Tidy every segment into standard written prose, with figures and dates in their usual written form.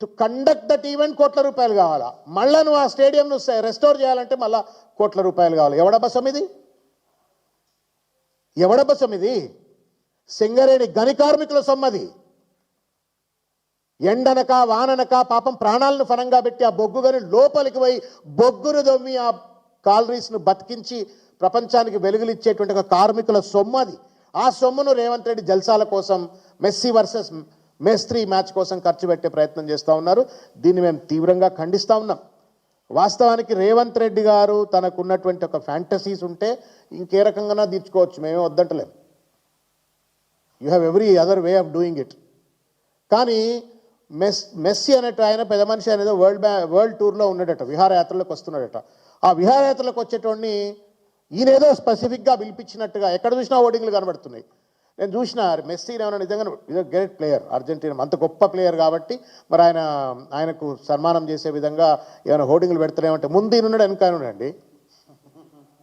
To conduct that event కోట్ల రూపాయలు కావాలా, మళ్ళా నువ్వు ఆ స్టేడియంను రెస్టోర్ చేయాలంటే మళ్ళా కోట్ల రూపాయలు కావాలి. ఎవడబసం ఇది? ఎవడబసం ఇది? సింగరేణి గని కార్మికుల సొమ్మది. ఎండనక వాననక పాపం ప్రాణాలను ఫలంగా పెట్టి ఆ బొగ్గు గని లోపలికి పోయి బొగ్గును దొమ్మి ఆ కాలరీస్ను బతికించి ప్రపంచానికి వెలుగులిచ్చేటువంటి ఒక కార్మికుల సొమ్ము అది. ఆ సొమ్మును రేవంత్ రెడ్డి జల్సాల కోసం, మెస్సీ వర్సెస్ మేస్త్రీ మ్యాచ్ కోసం ఖర్చు పెట్టే ప్రయత్నం చేస్తూ ఉన్నారు. దీన్ని మేము తీవ్రంగా ఖండిస్తూ ఉన్నాం. వాస్తవానికి రేవంత్ రెడ్డి గారు తనకున్నటువంటి ఒక ఫ్యాంటసీస్ ఉంటే ఇంకే రకంగా తీర్చుకోవచ్చు, మేమే వద్దంటలేం. You have every other way of doing it. కానీ మెస్సీ అనేట ఆయన పెద్ద మనిషి అనేది వరల్డ్ టూర్లో ఉన్నాడట, విహారయాత్రలకు వస్తున్నాడట. ఆ విహారయాత్రలకు వచ్చేటోడిని ఈయనేదో స్పెసిఫిక్గా పిలిపించినట్టుగా ఎక్కడ చూసినా ఓటింగ్లు కనబడుతున్నాయి. నేను చూసిన మెస్సీ ఏమైనా నిజంగా ఇది గ్రేట్ ప్లేయర్, అర్జెంటీనా అంత గొప్ప ప్లేయర్ కాబట్టి మరి ఆయనకు సన్మానం చేసే విధంగా ఏమైనా హోర్డింగ్లు పెడతారేమంటే ముందీనున్నాడు వెనకాయ ఉన్నాడండి.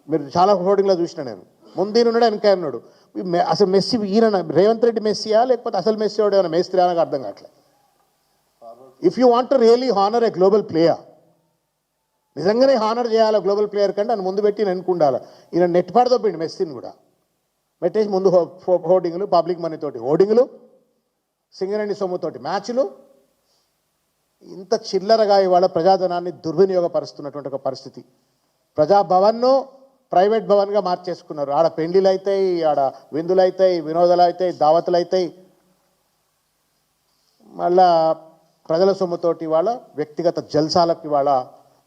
మీరు చాలా హోర్డింగ్లో చూసిన నేను, ముందీనున్నాడు వెనకాయ ఉన్నాడు. అసలు మెస్సీ ఈయన రేవంత్ రెడ్డి మెస్సీయా లేకపోతే అసలు మెస్సీ వాడు ఏమైనా మేస్త్రి అనగా అర్థం కావట్లేదు. If you want to really honour a global player, నిజంగానే హానర్ చేయాలి గ్లోబల్ ప్లేయర్ కంటే అని ముందు పెట్టి నెనుకుండాలి. ఈయన నెట్ పడదొప్పిండి మెస్సీని కూడా పెట్టేసి ముందు హోర్డింగ్లు, పబ్లిక్ మనీతోటి హోర్డింగ్లు, సింగరేణి సొమ్ముతోటి మ్యాచ్లు. ఇంత చిల్లరగా ఇవాళ ప్రజాధనాన్ని దుర్వినియోగపరుస్తున్నటువంటి ఒక పరిస్థితి. ప్రజాభవన్ను ప్రైవేట్ భవన్గా మార్చేసుకున్నారు. ఆడ పెండిలు అవుతాయి, ఆడ విందులు అవుతాయి, వినోదాలు అవుతాయి, దావతులు అవుతాయి. మళ్ళా ప్రజల సొమ్ముతోటి ఇవాళ వ్యక్తిగత జల్సాలకు, ఇవాళ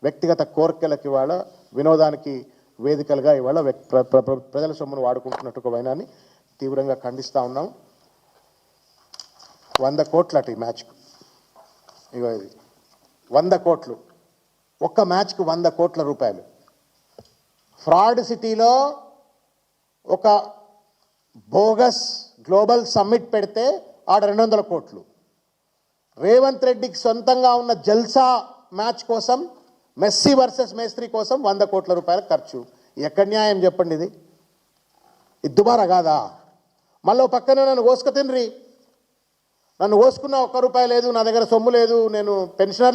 వ్యక్తిగత కోరికలకు, ఇవాళ వినోదానికి వేదికలుగా ఇవాళ ప్రజల సొమ్మును వాడుకుంటున్నట్టు ఒక వైనాన్ని తీవ్రంగా ఖండిస్తూ ఉన్నాం. 100 కోట్లు అటు ఈ మ్యాచ్కు. ఇగో ఇది 100 కోట్లు, ఒక్క మ్యాచ్కు 100 కోట్ల రూపాయలు. ఫ్రాడ్ సిటీలో ఒక బోగస్ గ్లోబల్ సమ్మిట్ పెడితే ఆడ 200 కోట్లు. రేవంత్ రెడ్డికి సొంతంగా ఉన్న జల్సా మ్యాచ్ కోసం, మెస్సీ వర్సెస్ మేస్త్రీ కోసం 100 కోట్ల రూపాయల ఖర్చు. ఎక్కడ న్యాయం చెప్పండి? ఇది దుబారా కాదా? మళ్ళీ పక్కనే నన్ను కోసుక తినరి, నన్ను కోసుకున్న 1 రూపాయి లేదు, నా దగ్గర సొమ్ము లేదు, నేను పెన్షనర్లకు